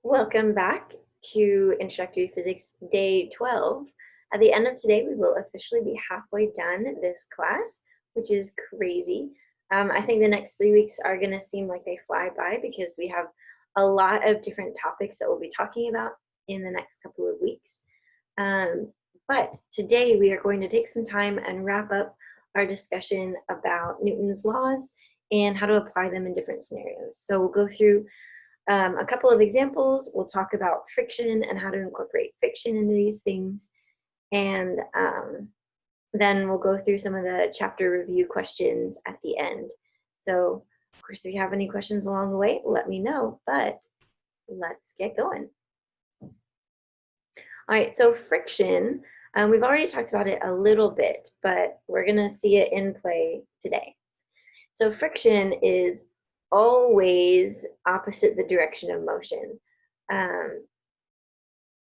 Welcome back to Introductory Physics Day 12. At the end of today, we will officially be halfway done this class, which is crazy. I think the next 3 weeks are going to seem like they fly by because we have a lot of different topics that we'll be talking about in the next couple of weeks. But today we are going to take some time and wrap up our discussion about Newton's laws and how to apply them in different scenarios. So we'll go through a couple of examples. We'll talk about friction and how to incorporate friction into these things. And then we'll go through some of the chapter review questions at the end. So, of course, if you have any questions along the way, let me know, but let's get going. All right, so friction, we've already talked about it a little bit, but we're gonna see it in play today. So friction is always opposite the direction of motion.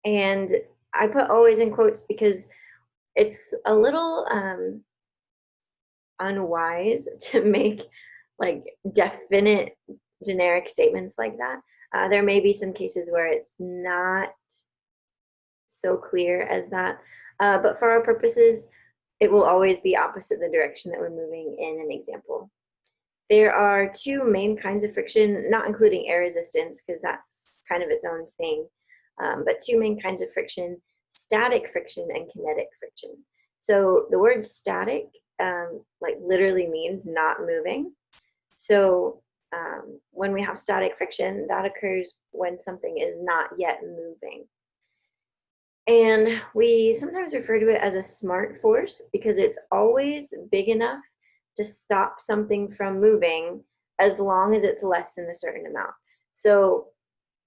And I put always in quotes because it's a little unwise to make like definite generic statements like that. There may be some cases where it's not so clear as that, but for our purposes, it will always be opposite the direction that we're moving in an example. There are two main kinds of friction, not including air resistance, because that's kind of its own thing, but two main kinds of friction, static friction and kinetic friction. So the word static like literally means not moving. So when we have static friction, that occurs when something is not yet moving. And we sometimes refer to it as a smart force because it's always big enough to stop something from moving as long as it's less than a certain amount. So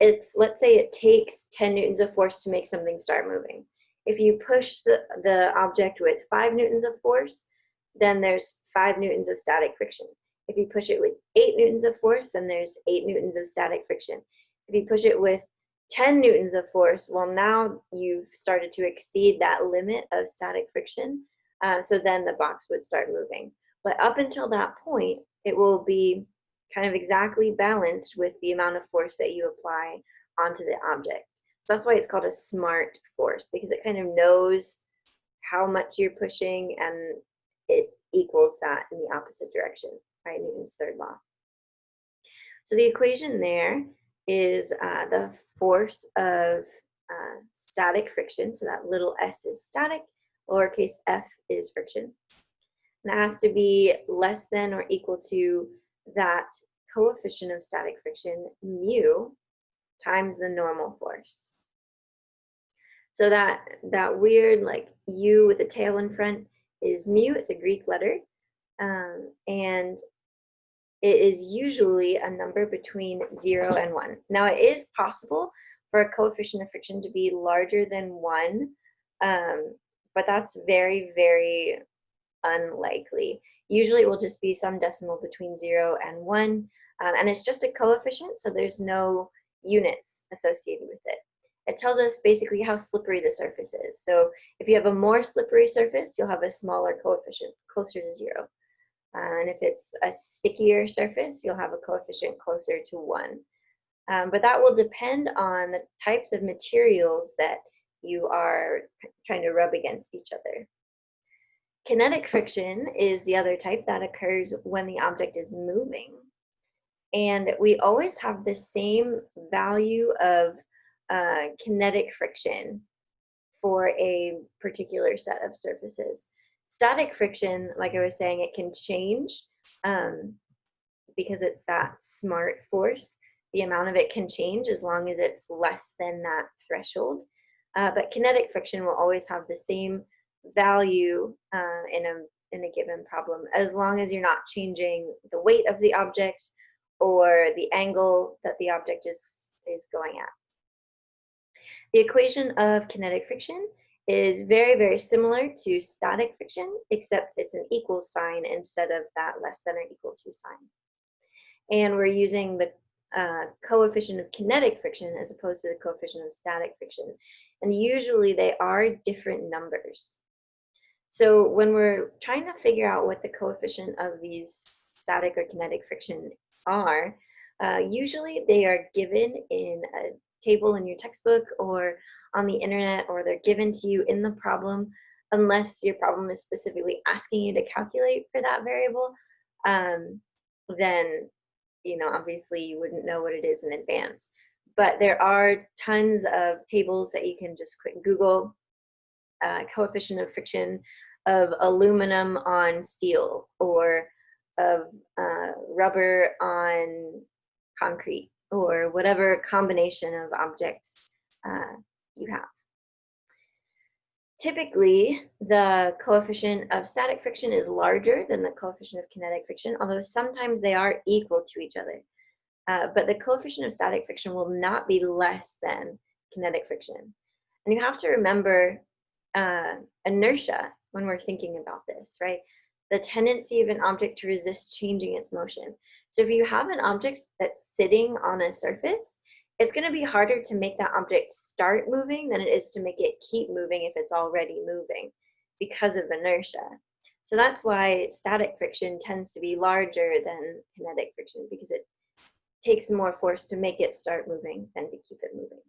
let's say it takes 10 newtons of force to make something start moving. If you push the object with 5 newtons of force, then there's 5 newtons of static friction. If you push it with 8 newtons of force, then there's 8 newtons of static friction. If you push it with 10 newtons of force, well, now you've started to exceed that limit of static friction. So then the box would start moving. But up until that point, it will be kind of exactly balanced with the amount of force that you apply onto the object. So that's why it's called a smart force, because it kind of knows how much you're pushing and it equals that in the opposite direction, right? Newton's third law. So the equation there is the force of static friction. So that little s is static, lowercase f is friction. And it has to be less than or equal to that coefficient of static friction, mu, times the normal force. So that weird like U with a tail in front is mu. It's a Greek letter. And it is usually a number between 0 and 1. Now, it is possible for a coefficient of friction to be larger than 1, but that's very, very unlikely. Usually it will just be some decimal between 0 and 1, and it's just a coefficient, so there's no units associated with it. It tells us basically how slippery the surface is. So if you have a more slippery surface, you'll have a smaller coefficient, closer to 0. And if it's a stickier surface, you'll have a coefficient closer to 1. But that will depend on the types of materials that you are trying to rub against each other. Kinetic friction is the other type that occurs when the object is moving. And we always have the same value of kinetic friction for a particular set of surfaces. Static friction, like I was saying, it can change because it's that smart force. The amount of it can change as long as it's less than that threshold. But kinetic friction will always have the same value in a given problem, as long as you're not changing the weight of the object or the angle that the object is going at. The equation of kinetic friction is very, very similar to static friction, except it's an equal sign instead of that less than or equal to sign. And we're using the coefficient of kinetic friction as opposed to the coefficient of static friction. And usually they are different numbers. So when we're trying to figure out what the coefficient of these static or kinetic friction are, usually they are given in a table in your textbook or on the internet, or they're given to you in the problem, unless your problem is specifically asking you to calculate for that variable, um, then obviously you wouldn't know what it is in advance. But there are tons of tables that you can just quick Google, coefficient of friction of aluminum on steel, or of rubber on concrete, or whatever combination of objects you have. Typically, the coefficient of static friction is larger than the coefficient of kinetic friction, although sometimes they are equal to each other. But the coefficient of static friction will not be less than kinetic friction. And you have to remember inertia when we're thinking about this, right? The tendency of an object to resist changing its motion. So if you have an object that's sitting on a surface, it's going to be harder to make that object start moving than it is to make it keep moving if it's already moving, because of inertia. So that's why static friction tends to be larger than kinetic friction, because it takes more force to make it start moving than to keep it moving.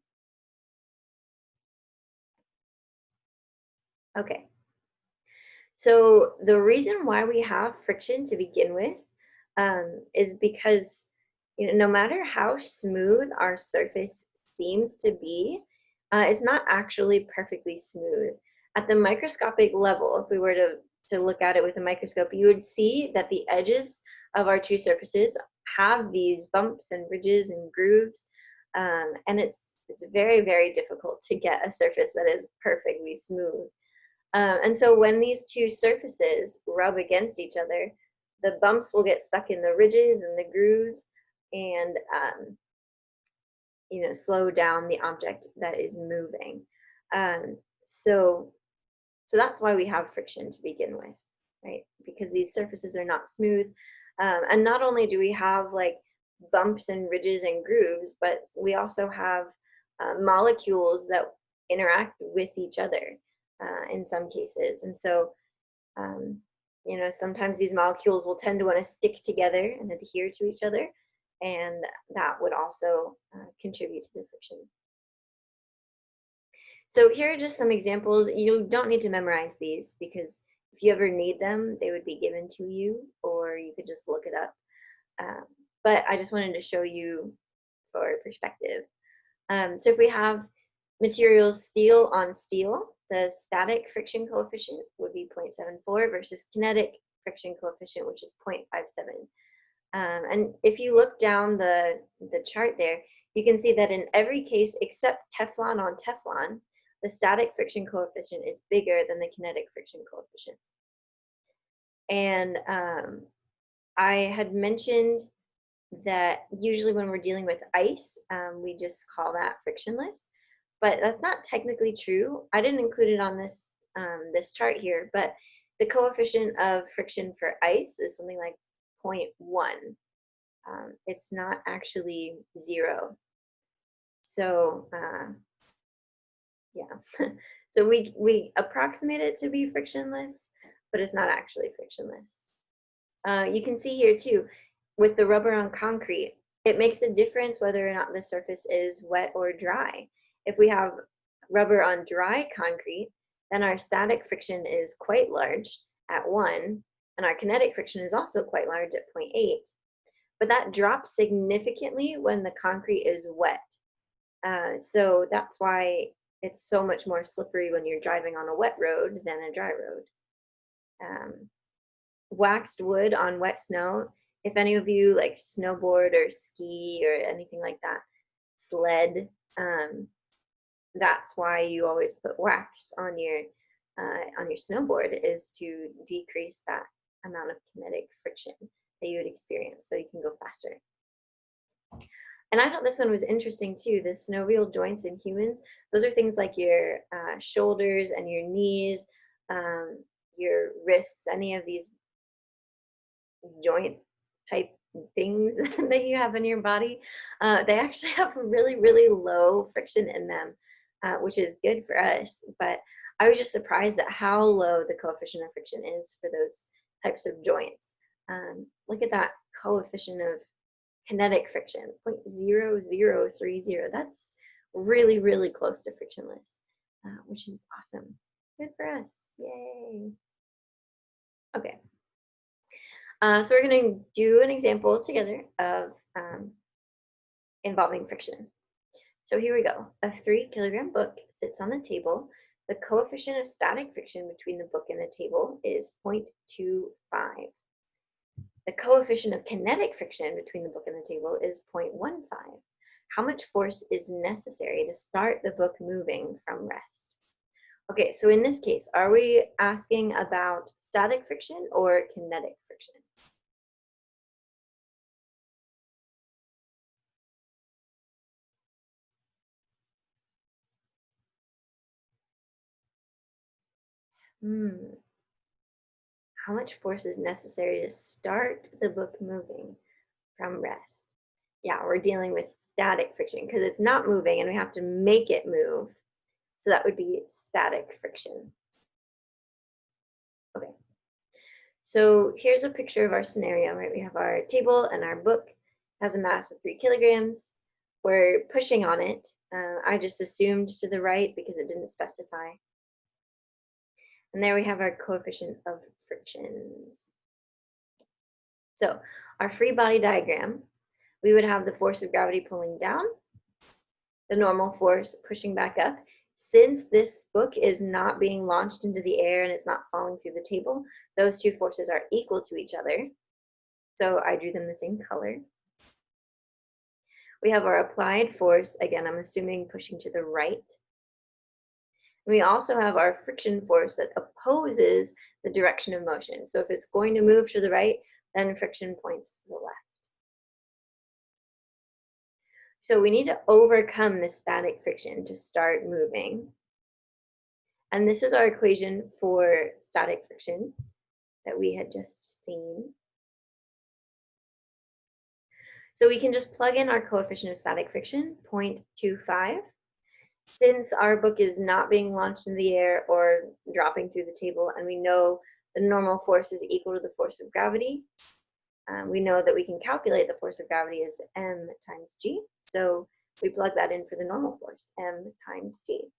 Okay. So the reason why we have friction to begin with is because no matter how smooth our surface seems to be, it's not actually perfectly smooth. At the microscopic level, if we were to look at it with a microscope, you would see that the edges of our two surfaces have these bumps and ridges and grooves, and it's very, very difficult to get a surface that is perfectly smooth. And so when these two surfaces rub against each other, the bumps will get stuck in the ridges and the grooves, and slow down the object that is moving. So that's why we have friction to begin with, right? Because these surfaces are not smooth. And not only do we have like bumps and ridges and grooves, but we also have molecules that interact with each other in some cases. And so, sometimes these molecules will tend to want to stick together and adhere to each other, and that would also contribute to the friction. So here are just some examples. You don't need to memorize these, because if you ever need them, they would be given to you, or you could just look it up. But I just wanted to show you for perspective. So if we have material steel on steel, the static friction coefficient would be 0.74 versus kinetic friction coefficient, which is 0.57. And if you look down the chart there, you can see that in every case except Teflon on Teflon, the static friction coefficient is bigger than the kinetic friction coefficient. And I had mentioned that usually when we're dealing with ice, we just call that frictionless, but that's not technically true. I didn't include it on this this chart here, but the coefficient of friction for ice is something like 0.1. It's not actually 0. So yeah, so we approximate it to be frictionless, but it's not actually frictionless. You can see here too, with the rubber on concrete, it makes a difference whether or not the surface is wet or dry. If we have rubber on dry concrete, then our static friction is quite large at 1, and our kinetic friction is also quite large at 0.8. But that drops significantly when the concrete is wet. So that's why it's so much more slippery when you're driving on a wet road than a dry road. Waxed wood on wet snow, if any of you like snowboard or ski or anything like that, sled, that's why you always put wax on your snowboard, is to decrease that amount of kinetic friction that you would experience, so you can go faster. And I thought this one was interesting too. The synovial joints in humans, those are things like your shoulders and your knees, your wrists, any of these joint type things that you have in your body. They actually have really, really low friction in them, which is good for us. But I was just surprised at how low the coefficient of friction is for those types of joints. Look at that coefficient of kinetic friction, 0.0030. That's really, really close to frictionless, which is awesome. Good for us. Yay. Okay. So we're going to do an example together of involving friction. So here we go. A 3-kilogram book sits on the table. The coefficient of static friction between the book and the table is 0.25. The coefficient of kinetic friction between the book and the table is 0.15. How much force is necessary to start the book moving from rest? Okay, so in this case, are we asking about static friction or kinetic friction? Hmm. How much force is necessary to start the book moving from rest? Yeah, we're dealing with static friction because it's not moving and we have to make it move. So that would be static friction. Okay, so here's a picture of our scenario, right? We have our table and our book has a mass of 3 kilograms. We're pushing on it. I just assumed to the right because it didn't specify. And there we have our coefficient of frictions. So our free body diagram, we would have the force of gravity pulling down, the normal force pushing back up. Since this book is not being launched into the air and it's not falling through the table, those two forces are equal to each other. So I drew them the same color. We have our applied force, again, I'm assuming pushing to the right. We also have our friction force that opposes the direction of motion. So if it's going to move to the right, then friction points to the left. So we need to overcome the static friction to start moving. And this is our equation for static friction that we had just seen. So we can just plug in our coefficient of static friction, 0.25. Since our book is not being launched in the air or dropping through the table, and we know the normal force is equal to the force of gravity, we know that we can calculate the force of gravity as m times g. So we plug that in for the normal force, m times g.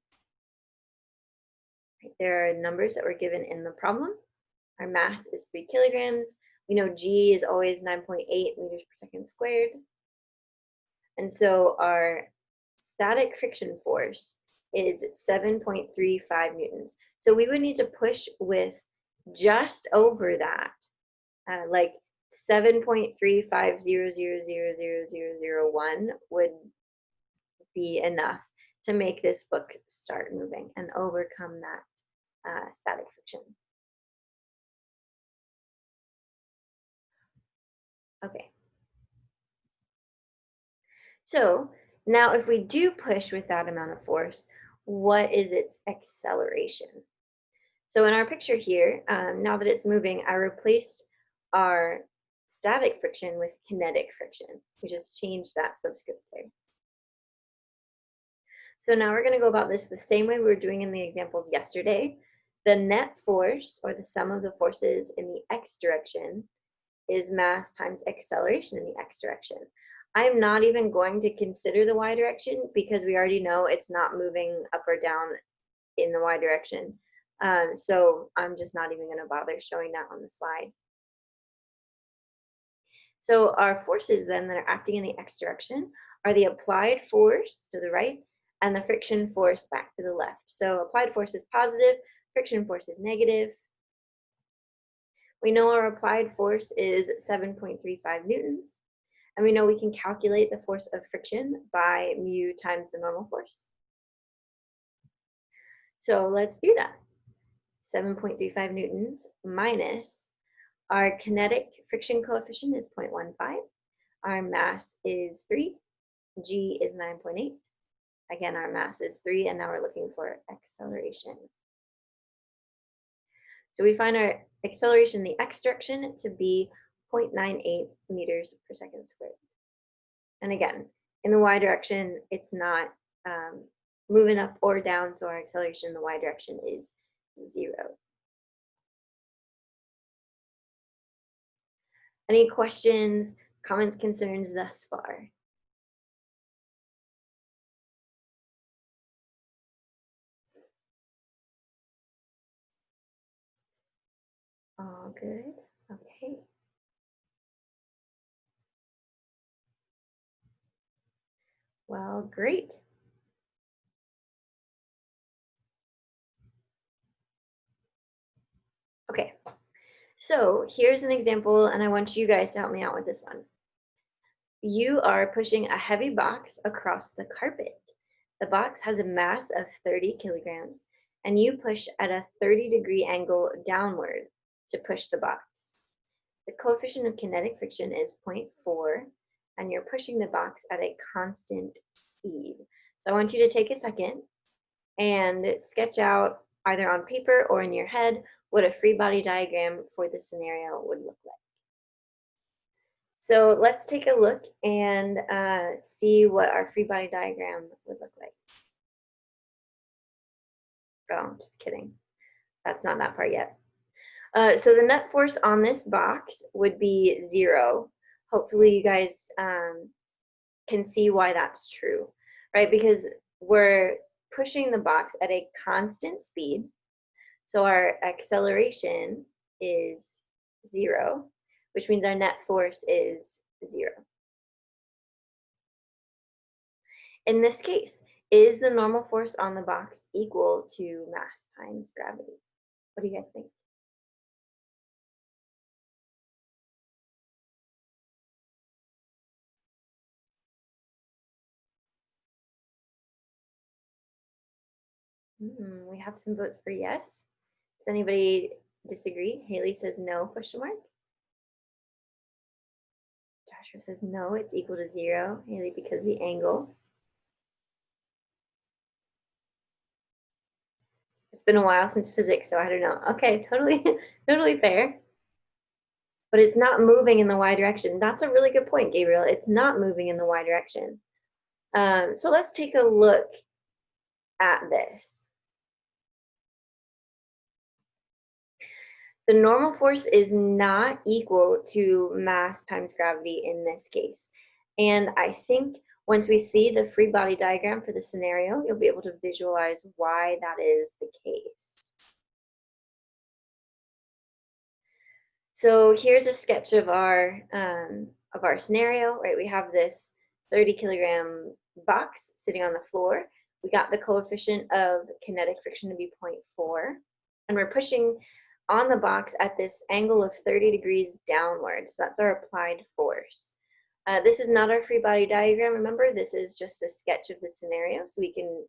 There are numbers that were given in the problem. Our mass is 3 kilograms. We know g is always 9.8 meters per second squared. And so our static friction force is 7.35 newtons. So we would need to push with just over that, like 7.3500000001 would be enough to make this book start moving and overcome that static friction. Okay. So now if we do push with that amount of force, what is its acceleration? So in our picture here, now that it's moving, I replaced our static friction with kinetic friction. We just changed that subscript there. So now we're going to go about this the same way we were doing in the examples yesterday. The net force, or the sum of the forces in the x direction, is mass times acceleration in the x direction. I'm not even going to consider the y direction because we already know it's not moving up or down in the y direction. So I'm just not even going to bother showing that on the slide. So our forces then that are acting in the x direction are the applied force to the right and the friction force back to the left. So applied force is positive, friction force is negative. We know our applied force is 7.35 newtons. And we know we can calculate the force of friction by mu times the normal force. So let's do that. 7.35 newtons minus our kinetic friction coefficient is 0.15. Our mass is 3. G is 9.8. Again, our mass is 3, and now we're looking for acceleration. So we find our acceleration in the x direction to be 0.98 meters per second squared. And again, in the y direction, it's not moving up or down, so our acceleration in the y direction is 0. Any questions, comments, concerns thus far? All good. Okay. Well, great. Okay. So here's an example, and I want you guys to help me out with this one. You are pushing a heavy box across the carpet. The box has a mass of 30 kilograms, and you push at a 30-degree angle downward to push the box. The coefficient of kinetic friction is zero point 0.4, and you're pushing the box at a constant speed. So I want you to take a second and sketch out either on paper or in your head what a free body diagram for this scenario would look like. So let's take a look and see what our free body diagram would look like. Oh, just kidding. That's not that part yet. So the net force on this box would be 0. Hopefully you guys can see why that's true, right? Because we're pushing the box at a constant speed. So our acceleration is 0, which means our net force is 0. In this case, is the normal force on the box equal to mass times gravity? What do you guys think? We have some votes for yes. Does anybody disagree? Haley says no, question mark. Joshua says no, it's equal to 0. Haley, because of the angle. It's been a while since physics, so I don't know. Okay, totally, totally fair. But it's not moving in the y direction. That's a really good point, Gabriel. It's not moving in the y direction. So let's take a look at this. The normal force is not equal to mass times gravity in this case. And I think once we see the free body diagram for the scenario, you'll be able to visualize why that is the case. So here's a sketch of our scenario, right? We have this 30-kilogram box sitting on the floor. We got the coefficient of kinetic friction to be 0.4, and we're pushing on the box at this angle of 30 degrees downward. So that's our applied force. This is not our free body diagram, remember, this is just a sketch of the scenario so we can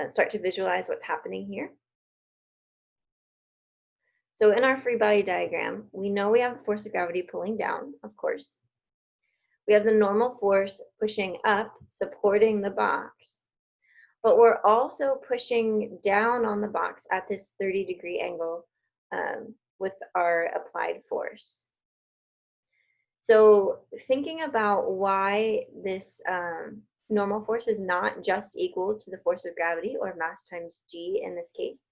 start to visualize what's happening here. So in our free body diagram, we know we have the force of gravity pulling down, of course. We have the normal force pushing up, supporting the box. But we're also pushing down on the box at this 30-degree angle with our applied force. So thinking about why this normal force is not just equal to the force of gravity, or mass times g in this case.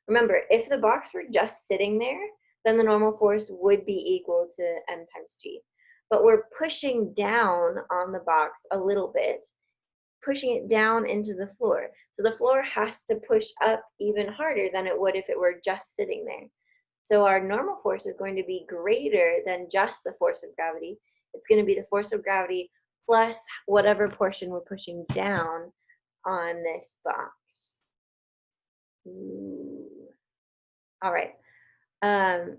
Remember, if the box were just sitting there, then the normal force would be equal to m times g. But we're pushing down on the box a little bit, pushing it down into the floor. So the floor has to push up even harder than it would if it were just sitting there. So our normal force is going to be greater than just the force of gravity. It's going to be the force of gravity plus whatever portion we're pushing down on this box. All right. And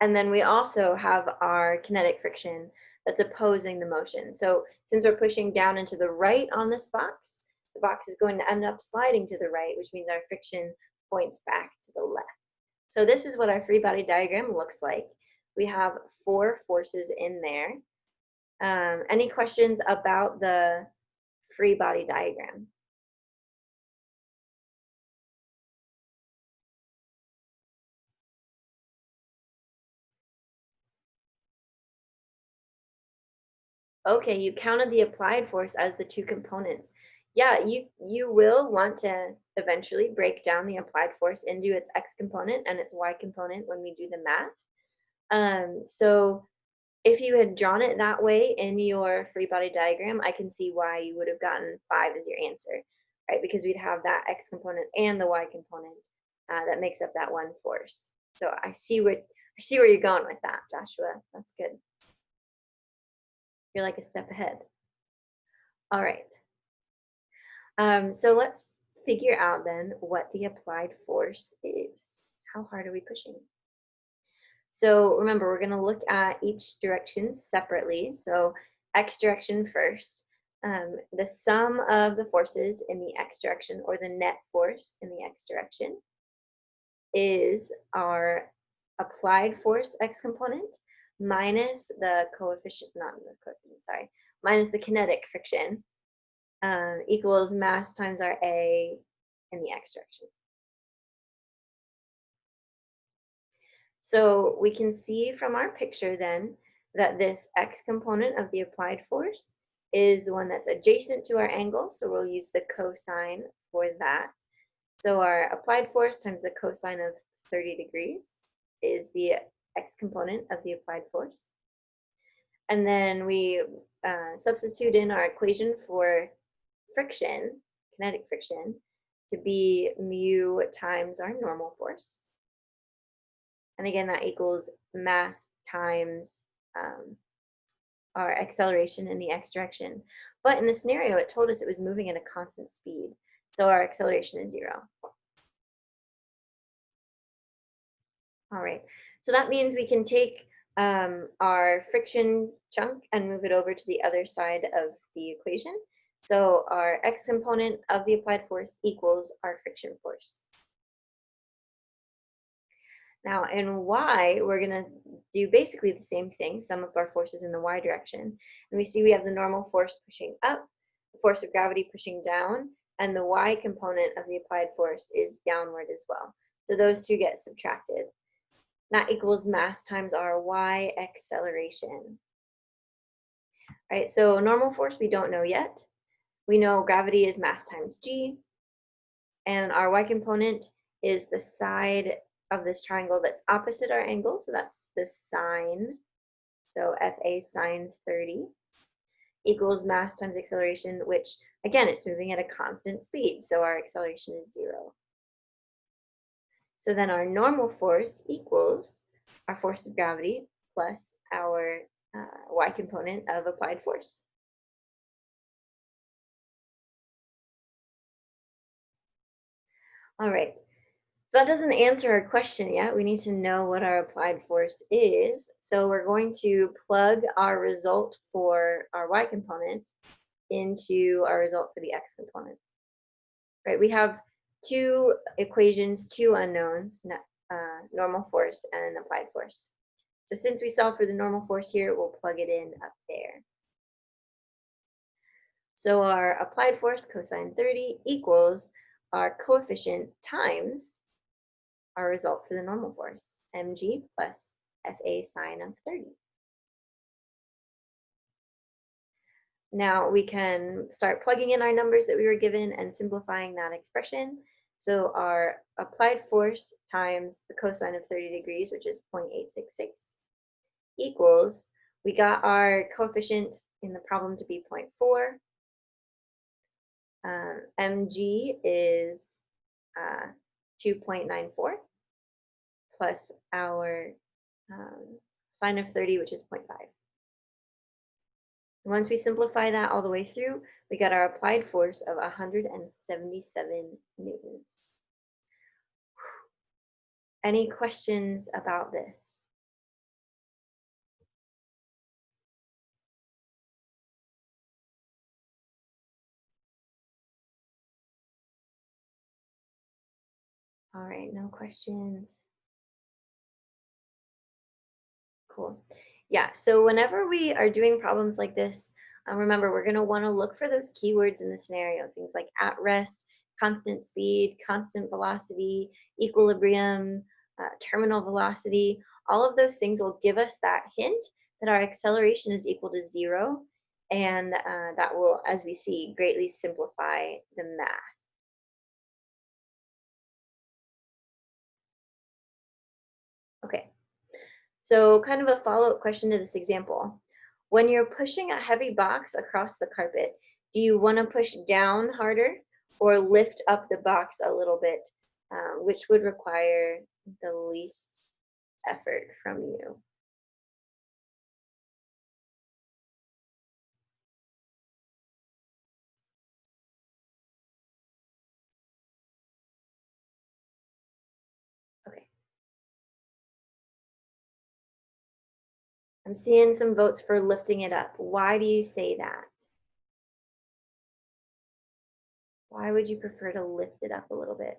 then we also have our kinetic friction that's opposing the motion. So since we're pushing down and to the right on this box, the box is going to end up sliding to the right, which means our friction points back to the left. So this is what our free body diagram looks like. We have 4 forces in there. Any questions about the free body diagram? Okay, you counted the applied force as the 2 components. Yeah, you will want to eventually break down the applied force into its x component and its y component when we do the math. So if you had drawn it that way in your free body diagram, I can see why you would have gotten 5 as your answer, right? Because we'd have that x component and the y component that makes up that one force. So I see where you're going with that, Joshua. That's good. You're like a step ahead. All right. So let's figure out then what the applied force is. How hard are we pushing? So remember, we're going to look at each direction separately. So x direction first. The sum of the forces in the x direction, or the net force in the x direction, is our applied force x component minus the coefficient, not the coefficient, sorry, minus the kinetic friction, equals mass times our A in the x direction. So we can see from our picture then that this x component of the applied force is the one that's adjacent to our angle, so we'll use the cosine for that. So our applied force times the cosine of 30 degrees is the x component of the applied force. And then we substitute in our equation for friction, kinetic friction, to be mu times our normal force. And again, that equals mass times our acceleration in the x direction. But in the scenario, it told us it was moving at a constant speed. So our acceleration is 0. All right, so that means we can take our friction chunk and move it over to the other side of the equation. So our x component of the applied force equals our friction force. Now in y, we're going to do basically the same thing, sum of our forces in the y direction. And we see we have the normal force pushing up, the force of gravity pushing down, and the y component of the applied force is downward as well. So those two get subtracted. That equals mass times our y acceleration. Right, so normal force we don't know yet. We know gravity is mass times g, and our y component is the side of this triangle that's opposite our angle, so that's the sine. So FA sine 30 equals mass times acceleration, which again, it's moving at a constant speed, so our acceleration is 0. So then our normal force equals our force of gravity plus our y component of applied force. All right, so that doesn't answer our question yet. We need to know what our applied force is. So we're going to plug our result for our y component into our result for the x component. Right, we have two equations, two unknowns, normal force and applied force. So since we solve for the normal force here, we'll plug it in up there. So our applied force, cosine 30, equals our coefficient times our result for the normal force, mg plus FA sine of 30. Now we can start plugging in our numbers that we were given and simplifying that expression. So our applied force times the cosine of 30 degrees, which is 0.866, equals, we got our coefficient in the problem to be 0.4. Mg is 2.94 plus our sine of 30, which is 0.5. Once we simplify that all the way through, we got our applied force of 177 newtons. Any questions about this? All right, no questions. Cool. Yeah, so whenever we are doing problems like this, remember, we're going to want to look for those keywords in the scenario, things like at rest, constant speed, constant velocity, equilibrium, terminal velocity. All of those things will give us that hint that our acceleration is equal to 0, and that will, as we see, greatly simplify the math. Okay. So kind of a follow-up question to this example. When you're pushing a heavy box across the carpet, do you want to push down harder or lift up the box a little bit, which would require the least effort from you. Okay. I'm seeing some votes for lifting it up. Why do you say that? Why would you prefer to lift it up a little bit?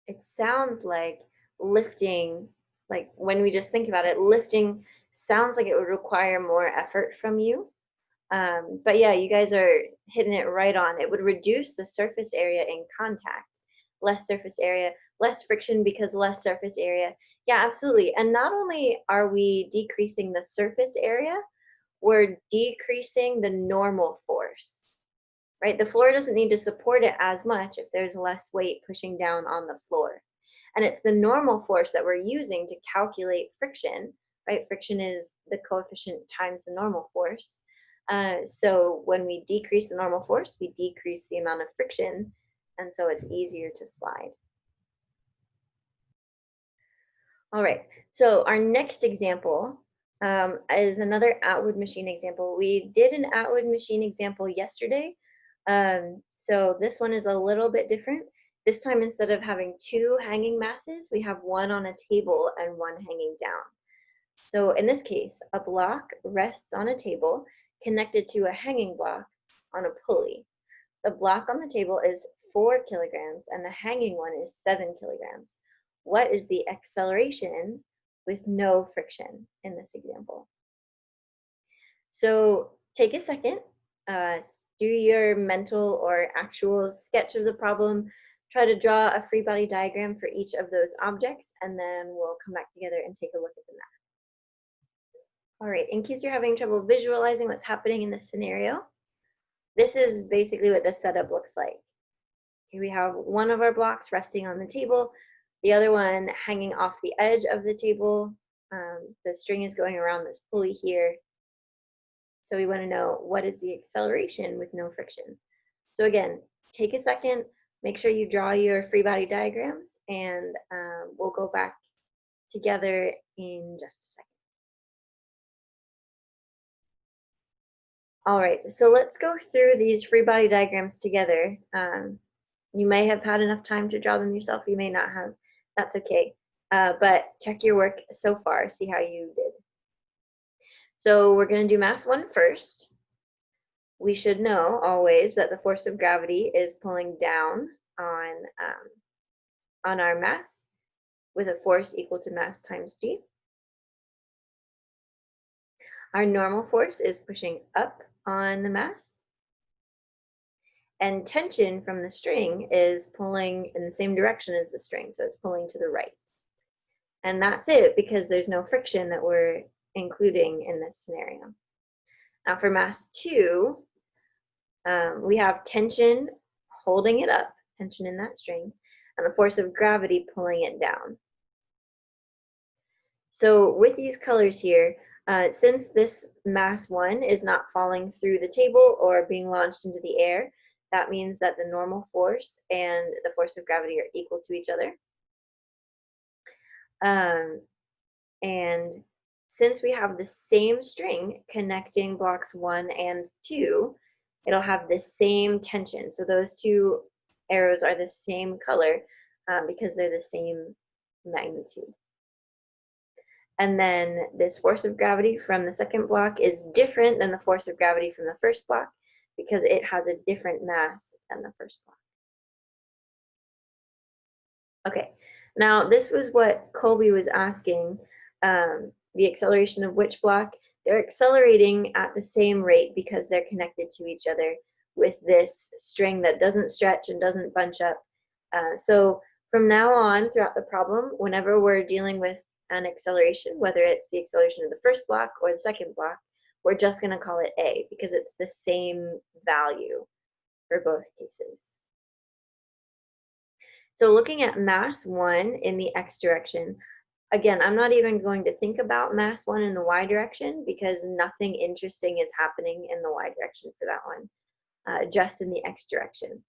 It sounds like lifting, like when we just think about it, lifting sounds like it would require more effort from you. But yeah, you guys are hitting it right on. It would reduce the surface area in contact, less surface area, less friction because less surface area. Yeah, absolutely. And not only are we decreasing the surface area, we're decreasing the normal force, right? The floor doesn't need to support it as much if there's less weight pushing down on the floor. And it's the normal force that we're using to calculate friction, right? Friction is the coefficient times the normal force. So when we decrease the normal force, we decrease the amount of friction, and so it's easier to slide. All right, so our next example is another Atwood machine example. We did an Atwood machine example yesterday, so this one is a little bit different. This time, instead of having two hanging masses, we have one on a table and one hanging down. So in this case, a block rests on a table connected to a hanging block on a pulley. The block on the table is 4 kilograms and the hanging one is 7 kilograms. What is the acceleration with no friction in this example? So take a second, do your mental or actual sketch of the problem, try to draw a free body diagram for each of those objects, and then we'll come back together and take a look at the math. All right, in case you're having trouble visualizing what's happening in this scenario, this is basically what the setup looks like. Here we have one of our blocks resting on the table, the other one hanging off the edge of the table. The string is going around this pulley here. So we want to know what is the acceleration with no friction. So again, take a second, make sure you draw your free body diagrams, and we'll go back together in just a second. All right, so let's go through these free body diagrams together. You may have had enough time to draw them yourself, you may not have, that's okay. But check your work so far, see how you did. So we're gonna do mass 1 first. We should know always that the force of gravity is pulling down on our mass with a force equal to mass times g. Our normal force is pushing up on the mass. And tension from the string is pulling in the same direction as the string, so it's pulling to the right. And that's it, because there's no friction that we're including in this scenario. Now for mass 2, we have tension holding it up, tension in that string, and the force of gravity pulling it down. So with these colors here, since this mass 1 is not falling through the table or being launched into the air, that means that the normal force and the force of gravity are equal to each other. And since we have the same string connecting blocks 1 and 2, it'll have the same tension. So those two arrows are the same color because they're the same magnitude. And then this force of gravity from the second block is different than the force of gravity from the first block because it has a different mass than the first block. Okay, now this was what Colby was asking, the acceleration of which block. They're accelerating at the same rate because they're connected to each other with this string that doesn't stretch and doesn't bunch up. So from now on throughout the problem, whenever we're dealing with an acceleration, whether it's the acceleration of the first block or the second block, we're just going to call it A because it's the same value for both cases. So looking at mass 1 in the x direction, again, I'm not even going to think about mass 1 in the y direction because nothing interesting is happening in the y direction for that one, just in the x direction.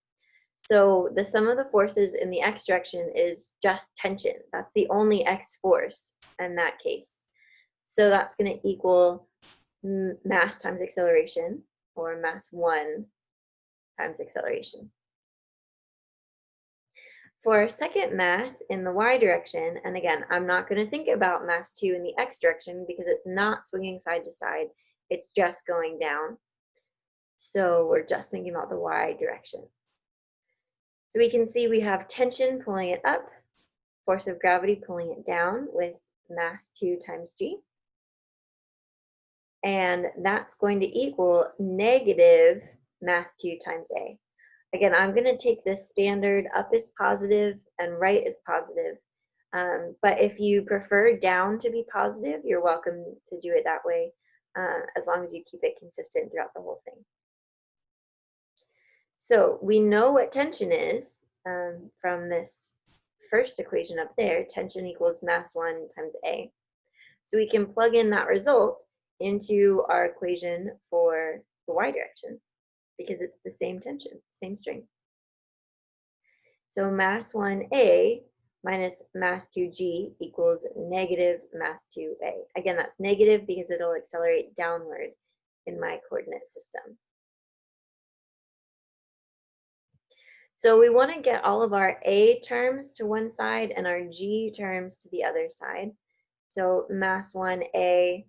So the sum of the forces in the x direction is just tension. That's the only x force in that case. So that's going to equal mass times acceleration, or mass 1 times acceleration. For our second mass in the y direction, and again, I'm not going to think about mass 2 in the x direction because it's not swinging side to side, it's just going down. So we're just thinking about the y direction. So we can see we have tension pulling it up, force of gravity pulling it down with mass 2 times g. And that's going to equal negative mass 2 times a. Again, I'm going to take this standard up is positive and right is positive. But if you prefer down to be positive, you're welcome to do it that way, as long as you keep it consistent throughout the whole thing. So we know what tension is from this first equation up there. Tension equals mass 1 times a. So we can plug in that result into our equation for the y direction because it's the same tension, same strength. So mass 1a minus mass 2g equals negative mass 2a. Again, that's negative because it'll accelerate downward in my coordinate system. So we want to get all of our a terms to one side and our g terms to the other side. So mass 1a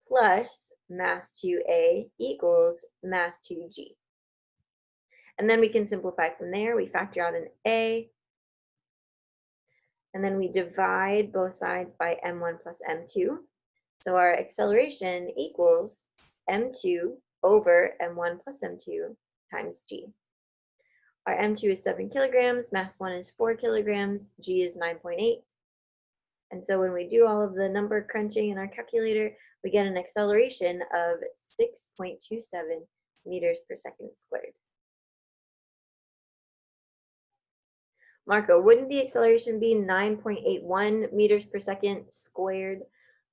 plus mass 2a equals mass 2g. And then we can simplify from there. We factor out an a, and then we divide both sides by m1 plus m2. So our acceleration equals m2 over m1 plus m2 times g. Our m2 is 7 kilograms, mass 1 is 4 kilograms, g is 9.8. And so when we do all of the number crunching in our calculator, we get an acceleration of 6.27 meters per second squared. Marco, wouldn't the acceleration be 9.81 meters per second squared?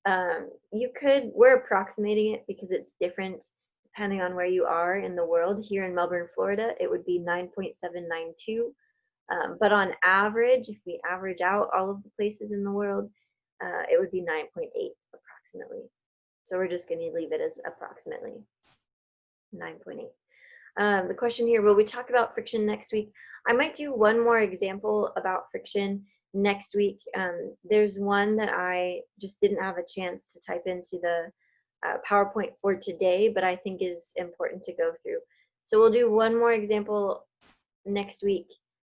We're approximating it because it's different depending on where you are in the world. Here in Melbourne, Florida, it would be 9.792. But on average, if we average out all of the places in the world, it would be 9.8 approximately. So we're just going to leave it as approximately 9.8. The question here, will we talk about friction next week? I might do one more example about friction next week. There's one that I just didn't have a chance to type into the PowerPoint for today, but I think is important to go through. So we'll do one more example next week,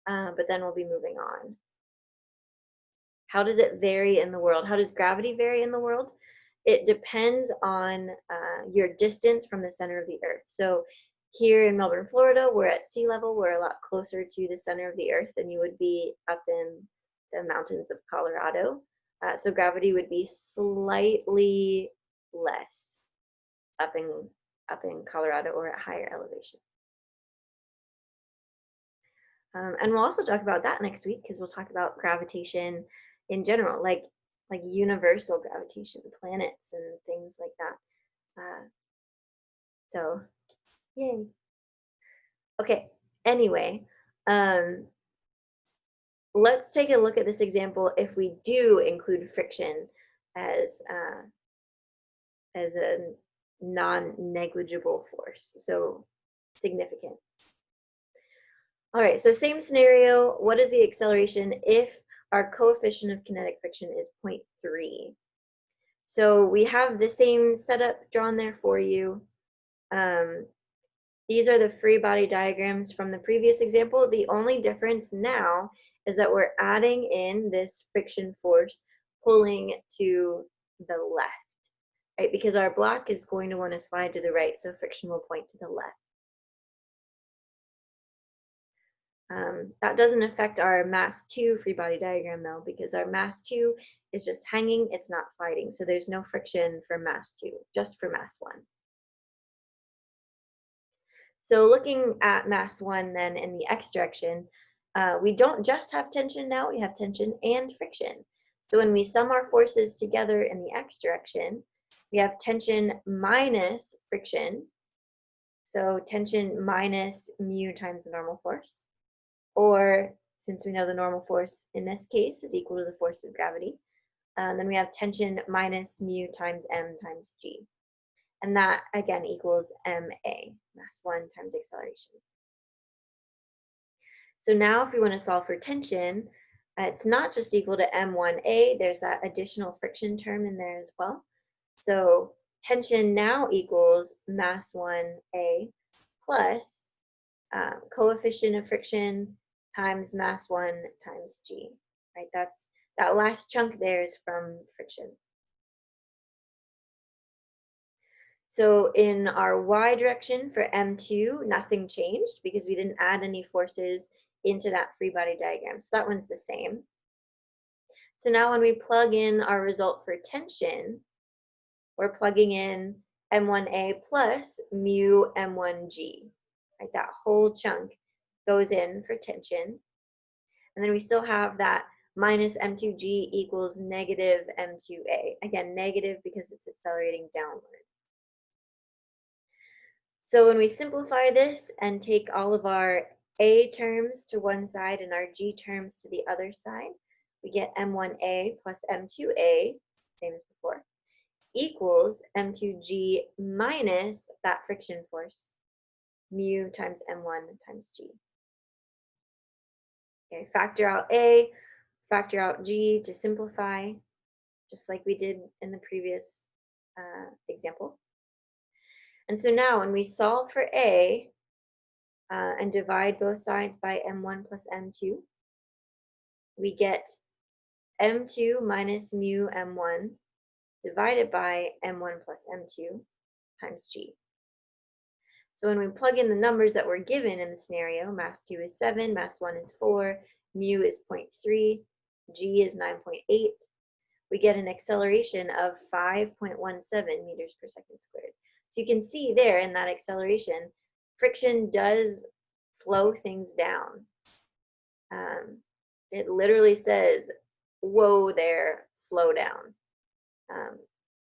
but then we'll be moving on. How does it vary in the world? How does gravity vary in the world? It depends on your distance from the center of the Earth. So here in Melbourne, Florida, we're at sea level. We're a lot closer to the center of the Earth than you would be up in the mountains of Colorado. So gravity would be slightly less up in Colorado or at higher elevation. And we'll also talk about that next week because we'll talk about gravitation in general, like universal gravitation, planets and things like that. So, yay. Okay, anyway, let's take a look at this example if we do include friction as a non-negligible force, so significant. All right, so same scenario. What is the acceleration if our coefficient of kinetic friction is 0.3? So we have the same setup drawn there for you. These are the free body diagrams from the previous example. The only difference now is that we're adding in this friction force pulling to the left, right? Because our block is going to want to slide to the right, so friction will point to the left. That doesn't affect our mass 2 free body diagram though, because our mass 2 is just hanging, it's not sliding. So there's no friction for mass 2, just for mass 1. So looking at mass 1 then in the x direction, we don't just have tension now, we have tension and friction. So when we sum our forces together in the x direction, we have tension minus friction. So tension minus mu times the normal force. or since we know the normal force in this case is equal to the force of gravity, then we have tension minus mu times m times g. And that, again, equals ma, mass 1 times acceleration. So now if we want to solve for tension, it's not just equal to m1a, there's that additional friction term in there as well. So tension now equals mass 1a plus coefficient of friction times mass 1 times g, right? That last chunk there is from friction. So in our y direction for M2, nothing changed because we didn't add any forces into that free body diagram. So that one's the same. So now when we plug in our result for tension, we're plugging in M1A plus mu M1G, right? That whole chunk goes in for tension. And then we still have that minus M2G equals negative M2A. Again, negative because it's accelerating downward. So when we simplify this and take all of our A terms to one side and our G terms to the other side, we get M1A plus M2A, same as before, equals M2G minus that friction force, mu times M1 times G. Okay, factor out A, factor out G to simplify, just like we did in the previous example. And so now when we solve for A and divide both sides by M1 plus M2, we get M2 minus mu M1 divided by M1 plus M2 times G. So when we plug in the numbers that were given in the scenario, mass 2 is 7, mass 1 is 4, mu is 0.3, G is 9.8, we get an acceleration of 5.17 meters per second squared. So you can see there in that acceleration, friction does slow things down. It literally says, whoa there, slow down.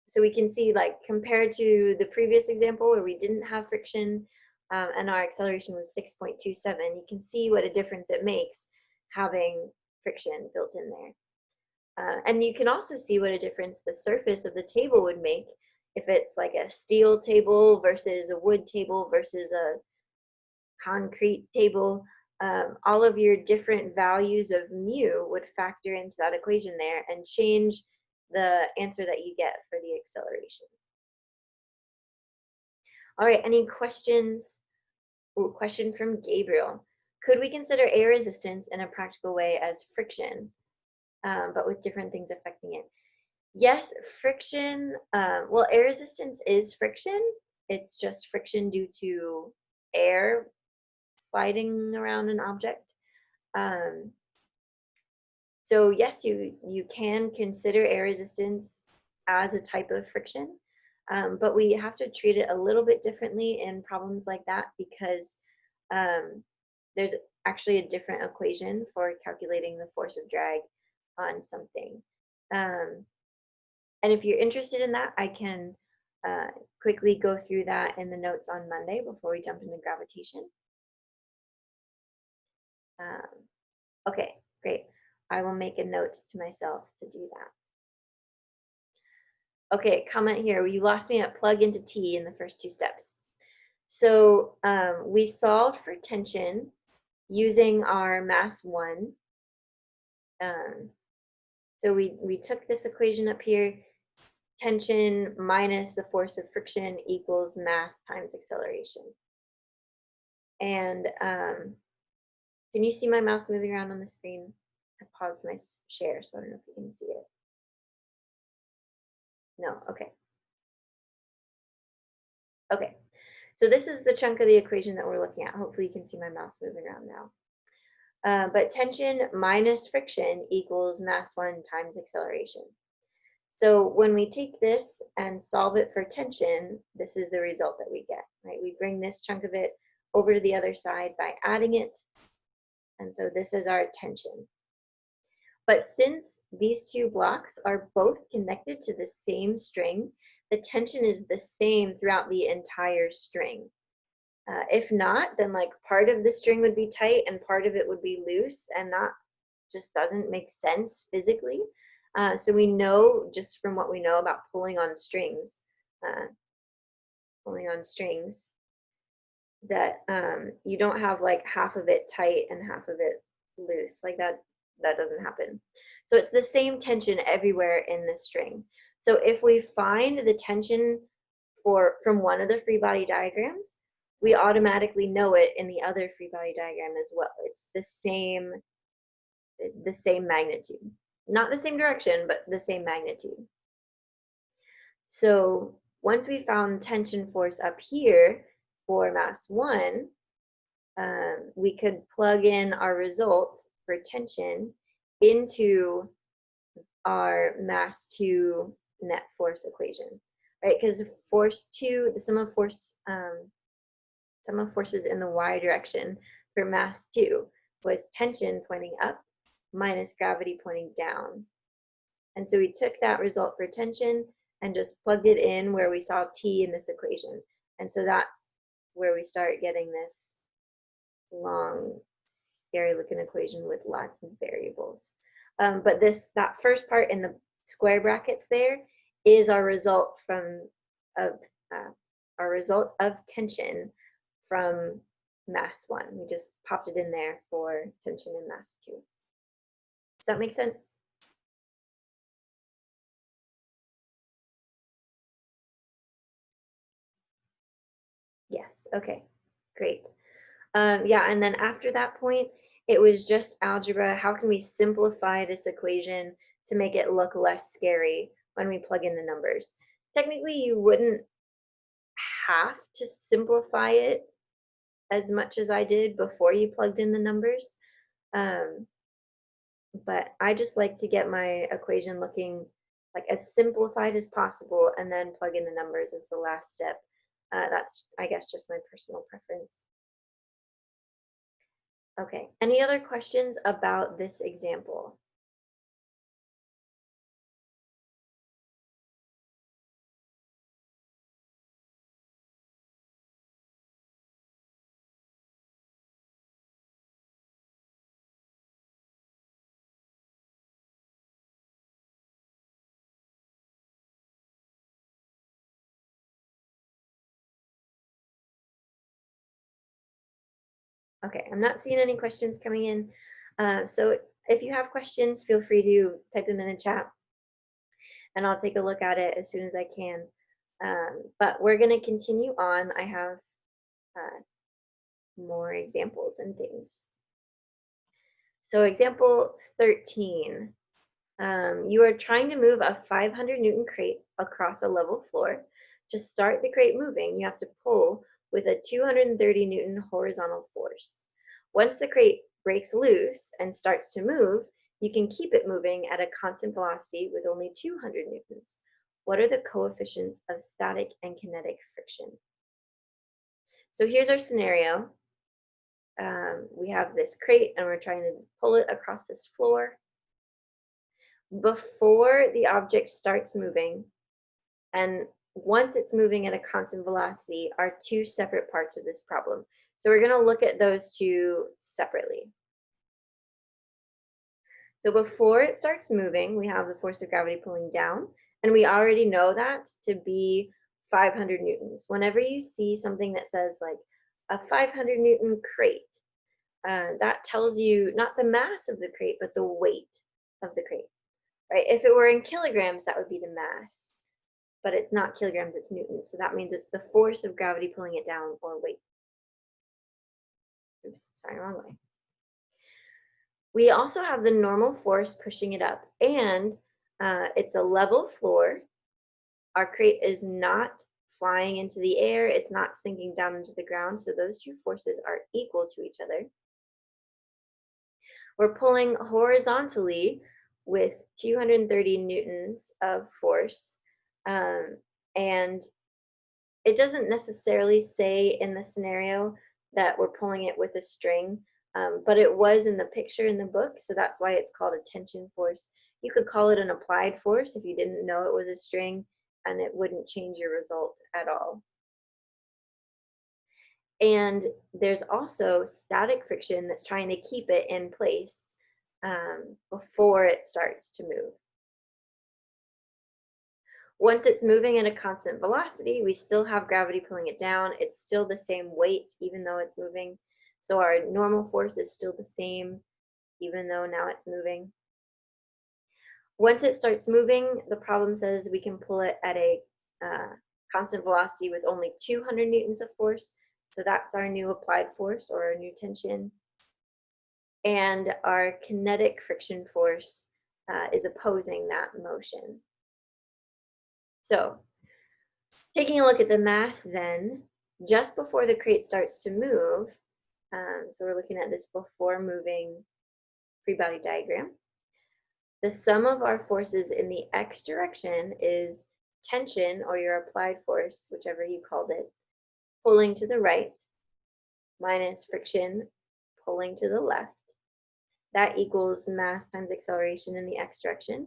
So we can see, like, compared to the previous example where we didn't have friction and our acceleration was 6.27, you can see what a difference it makes having friction built in there. And you can also see what a difference the surface of the table would make if it's like a steel table versus a wood table versus a concrete table. All of your different values of mu would factor into that equation there and change the answer that you get for the acceleration. All right, any questions? Ooh, question from Gabriel. Could we consider air resistance in a practical way as friction, but with different things affecting it? Yes, friction, well, air resistance is friction. It's just friction due to air sliding around an object. So yes, you can consider air resistance as a type of friction, but we have to treat it a little bit differently in problems like that because there's actually a different equation for calculating the force of drag on something. And if you're interested in that, I can quickly go through that in the notes on Monday before we jump into gravitation. Okay, great. I will make a note to myself to do that. Okay, comment here. You lost me at plug into T in the first two steps. So we solved for tension using our mass 1. So we took this equation up here, tension minus the force of friction equals mass times acceleration. And can you see my mouse moving around on the screen? I paused my share, so I don't know if you can see it. No, okay. Okay, so this is the chunk of the equation that we're looking at. Hopefully you can see my mouse moving around now. But tension minus friction equals mass 1 times acceleration. So when we take this and solve it for tension, this is the result that we get, right? We bring this chunk of it over to the other side by adding it. And so this is our tension. But since these two blocks are both connected to the same string, the tension is the same throughout the entire string. If not, then like part of the string would be tight and part of it would be loose, and that just doesn't make sense physically. So we know just from what we know about uh, pulling on strings, that you don't have like half of it tight and half of it loose. Like that doesn't happen. So it's the same tension everywhere in the string. So if we find the tension from one of the free body diagrams, we automatically know it in the other free body diagram as well. It's the same magnitude. Not the same direction, but the same magnitude. So once we found tension force up here for mass 1, we could plug in our result for tension into our mass 2 net force equation, right? Because force 2, the sum of forces in the y direction for mass 2 was tension pointing up minus gravity pointing down. And so we took that result for tension and just plugged it in where we saw T in this equation. And so that's where we start getting this long, scary looking equation with lots of variables. But that first part in the square brackets there is our result of our result of tension from mass 1. We just popped it in there for tension in mass 2. Does that make sense? Yes, okay, great. Yeah, and then after that point, it was just algebra. How can we simplify this equation to make it look less scary when we plug in the numbers? Technically, you wouldn't have to simplify it as much as I did before you plugged in the numbers. But I just like to get my equation looking like as simplified as possible and then plug in the numbers as the last step. That's, I guess, just my personal preference. Okay, any other questions about this example? Okay, I'm not seeing any questions coming in. So if you have questions, feel free to type them in the chat and I'll take a look at it as soon as I can. But we're going to continue on. I have more examples and things. So example 13. You are trying to move a 500 Newton crate across a level floor. To start the crate moving, you have to pull with a 230 Newton horizontal force. Once the crate breaks loose and starts to move, you can keep it moving at a constant velocity with only 200 Newtons. What are the coefficients of static and kinetic friction? So here's our scenario. We have this crate and we're trying to pull it across this floor. Before the object starts moving, and once it's moving at a constant velocity, are two separate parts of this problem. So we're going to look at those two separately. So before it starts moving, we have the force of gravity pulling down, and we already know that to be 500 newtons. Whenever you see something that says like a 500 Newton crate, that tells you not the mass of the crate, but the weight of the crate, right? If it were in kilograms, that would be the mass, but it's not kilograms, it's newtons. So that means it's the force of gravity pulling it down, or weight. Oops, sorry, wrong way. We also have the normal force pushing it up, and it's a level floor. Our crate is not flying into the air, it's not sinking down into the ground, so those two forces are equal to each other. We're pulling horizontally with 230 newtons of force, and it doesn't necessarily say in the scenario that we're pulling it with a string, but it was in the picture in the book, so that's why it's called a tension force. You could call it an applied force if you didn't know it was a string, and it wouldn't change your result at all. And there's also static friction that's trying to keep it in place before it starts to move. Once it's moving at a constant velocity, we still have gravity pulling it down. It's still the same weight, even though it's moving. So our normal force is still the same, even though now it's moving. Once it starts moving, the problem says we can pull it at a constant velocity with only 200 newtons of force. So that's our new applied force or our new tension. And our kinetic friction force is opposing that motion. So taking a look at the math then, just before the crate starts to move, so we're looking at this before moving free body diagram, the sum of our forces in the x direction is tension, or your applied force, whichever you called it, pulling to the right, minus friction pulling to the left. That equals mass times acceleration in the x direction.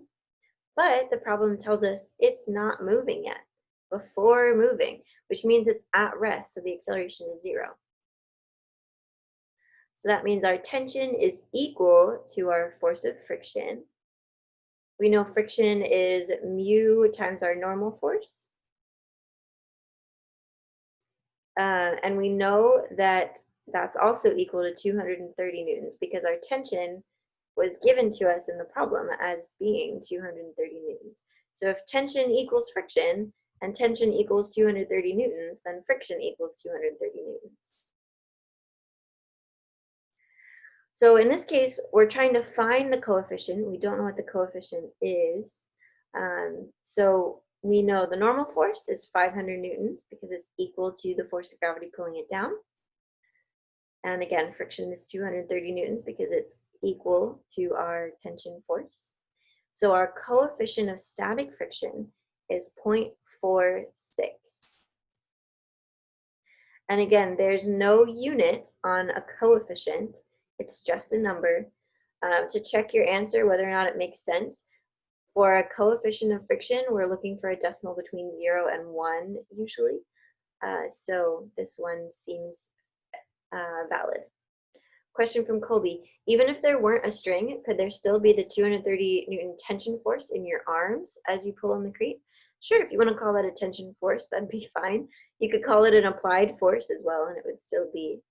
But the problem tells us it's not moving yet before moving, which means it's at rest, so the acceleration is 0. So that means our tension is equal to our force of friction. We know friction is mu times our normal force. And we know that that's also equal to 230 newtons because our tension was given to us in the problem as being 230 newtons. So if tension equals friction and tension equals 230 newtons, then friction equals 230 newtons. So in this case, we're trying to find the coefficient. We don't know what the coefficient is. So we know the normal force is 500 newtons because it's equal to the force of gravity pulling it down. And again, friction is 230 newtons because it's equal to our tension force. So our coefficient of static friction is 0.46. And again, there's no unit on a coefficient. It's just a number. To check your answer, whether or not it makes sense, for a coefficient of friction, we're looking for a decimal between 0 and 1 usually. So this one seems valid. Question from Colby. Even if there weren't a string, could there still be the 230 Newton tension force in your arms as you pull on the crate? Sure, if you want to call that a tension force, that'd be fine. You could call it an applied force as well, and it would still be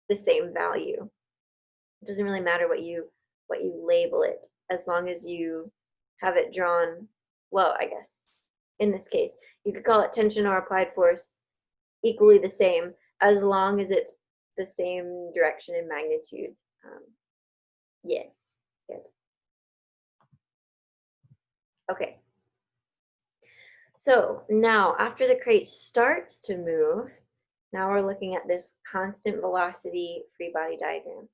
the same value. It doesn't really matter what you label it, as long as you have it drawn well, I guess. In this case, you could call it tension or applied force, equally the same, as long as it's the same direction and magnitude. Yes, good. Okay. So now, after the crate starts to move, now we're looking at this constant velocity free body diagram.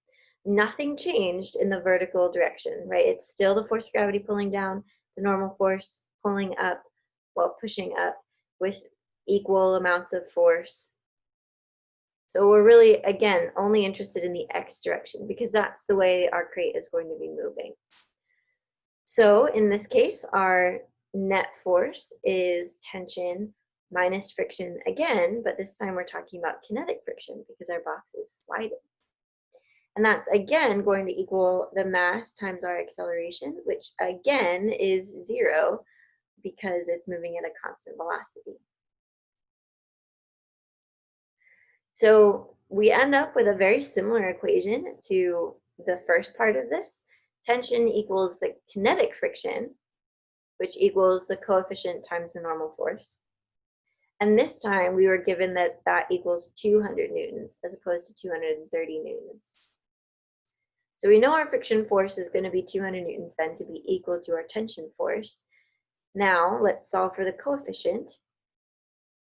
Nothing changed in the vertical direction, right? It's still the force of gravity pulling down, the normal force pulling up, well, pushing up with equal amounts of force. So we're really, again, only interested in the x direction because that's the way our crate is going to be moving. So in this case, our net force is tension minus friction again, but this time we're talking about kinetic friction because our box is sliding. And that's again going to equal the mass times our acceleration, which again is 0 because it's moving at a constant velocity. So we end up with a very similar equation to the first part of this. Tension equals the kinetic friction, which equals the coefficient times the normal force. And this time we were given that that equals 200 newtons as opposed to 230 newtons. So we know our friction force is going to be 200 newtons then to be equal to our tension force. Now let's solve for the coefficient.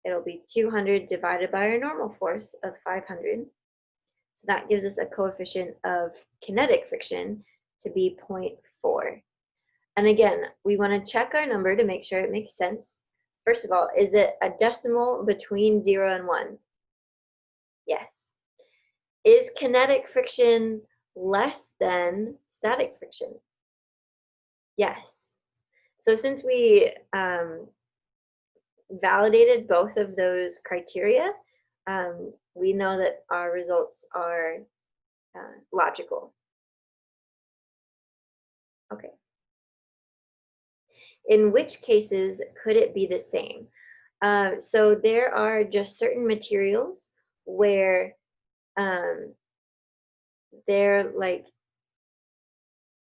It'll be 200 divided by our normal force of 500. So that gives us a coefficient of kinetic friction to be 0.4. And again, we want to check our number to make sure it makes sense. First of all, is it a decimal between 0 and 1? Yes. Is kinetic friction less than static friction? Yes. So since we validated both of those criteria, we know that our results are logical. Okay. In which cases could it be the same? So there are just certain materials where um, they're like,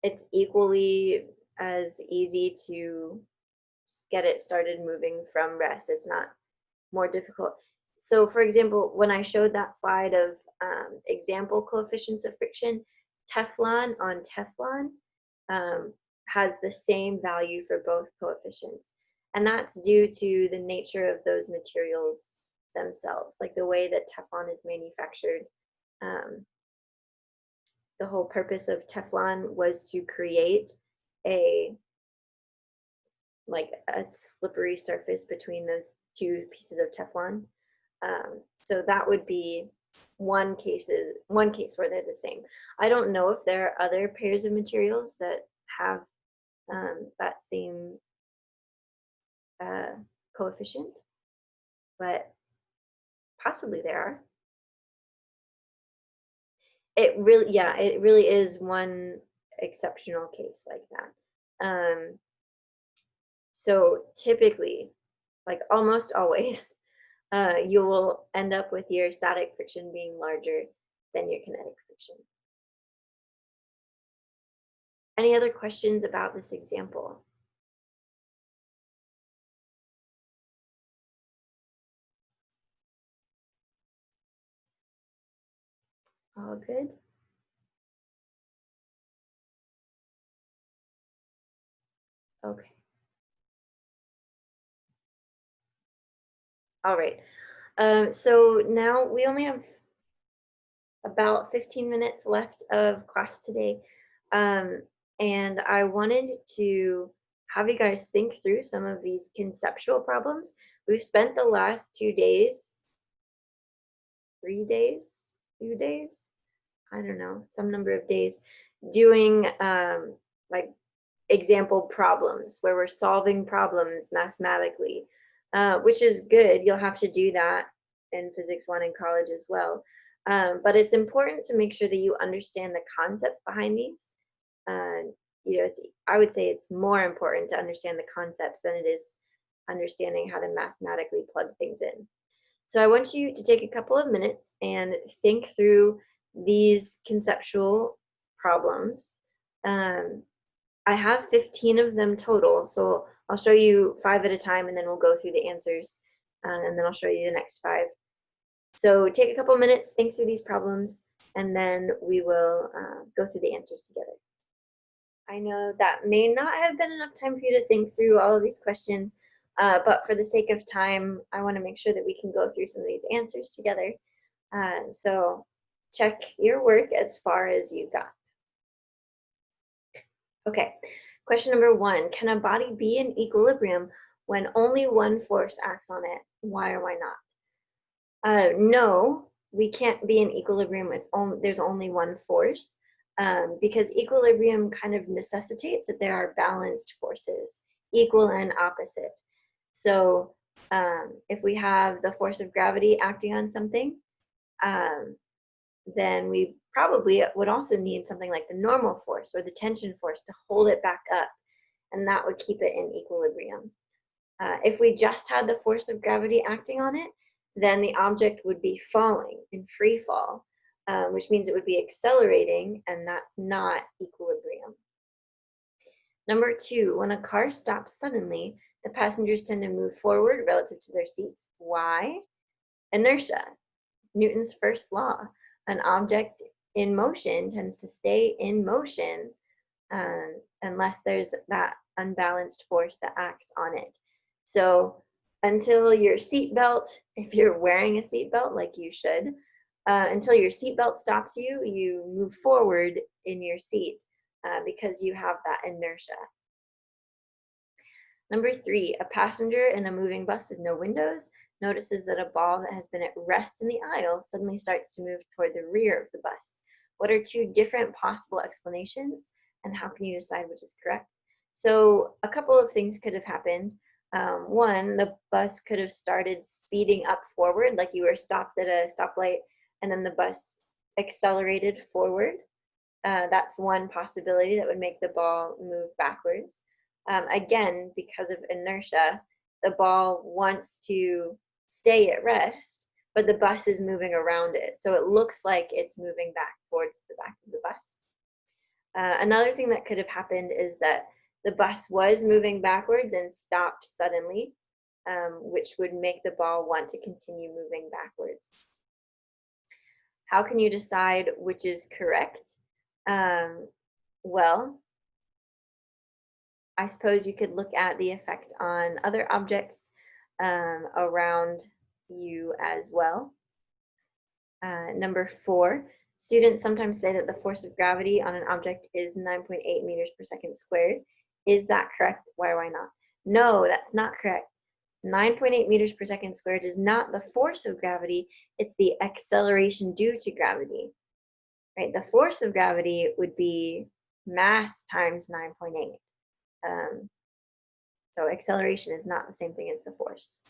it's equally as easy to get it started moving from rest. It's not more difficult. So for example, when I showed that slide of example coefficients of friction, Teflon on Teflon um, has the same value for both coefficients. And that's due to the nature of those materials themselves, like the way that Teflon is manufactured. Um, the whole purpose of Teflon was to create a like a slippery surface between those two pieces of Teflon. So that would be one case where they're the same. I don't know if there are other pairs of materials that have that same coefficient, but possibly there are. It really, yeah, it really is one exceptional case like that. So typically, like almost always, you will end up with your static friction being larger than your kinetic friction. Any other questions about this example? All good? Okay. All right. So now we only have about 15 minutes left of class today. And I wanted to have you guys think through some of these conceptual problems. We've spent the last 2 days, 3 days, few days, I don't know, some number of days, doing like example problems where we're solving problems mathematically, which is good. You'll have to do that in Physics 1 in college as well. But it's important to make sure that you understand the concepts behind these. You know, I would say it's more important to understand the concepts than it is understanding how to mathematically plug things in. So I want you to take a couple of minutes and think through these conceptual problems. Um, I have 15 of them total, so I'll show you 5 at a time and then we'll go through the answers, and then I'll show you the next 5. So take a couple minutes, think through these problems, and then we will go through the answers together. I know that may not have been enough time for you to think through all of these questions, but for the sake of time, I want to make sure that we can go through some of these answers together. So check your work as far as you got. Okay, question number 1. Can a body be in equilibrium when only one force acts on it? Why or why not? No, we can't be in equilibrium if there's only one force, because equilibrium kind of necessitates that there are balanced forces, equal and opposite. So if we have the force of gravity acting on something, then we probably would also need something like the normal force or the tension force to hold it back up, and that would keep it in equilibrium. If we just had the force of gravity acting on it, then the object would be falling in free fall, which means it would be accelerating, and that's not equilibrium. Number 2, when a car stops suddenly, the passengers tend to move forward relative to their seats. Why? Inertia, Newton's first law. An object in motion tends to stay in motion unless there's that unbalanced force that acts on it. So until your seatbelt, if you're wearing a seatbelt like you should, until your seatbelt stops you, you move forward in your seat because you have that inertia. Number 3, a passenger in a moving bus with no windows notices that a ball that has been at rest in the aisle suddenly starts to move toward the rear of the bus. What are 2 different possible explanations, and how can you decide which is correct? So a couple of things could have happened. One, the bus could have started speeding up forward, like you were stopped at a stoplight and then the bus accelerated forward. That's one possibility that would make the ball move backwards. Again, because of inertia, the ball wants to stay at rest, but the bus is moving around it. So it looks like it's moving back towards the back of the bus. Another thing that could have happened is that the bus was moving backwards and stopped suddenly, which would make the ball want to continue moving backwards. How can you decide which is correct? Well, I suppose you could look at the effect on other objects around you as well. Number 4, students sometimes say that the force of gravity on an object is 9.8 meters per second squared. Is that correct? Why or why not? No, that's not correct. 9.8 meters per second squared is not the force of gravity, it's the acceleration due to gravity. Right? The force of gravity would be mass times 9.8. So acceleration is not the same thing as the force.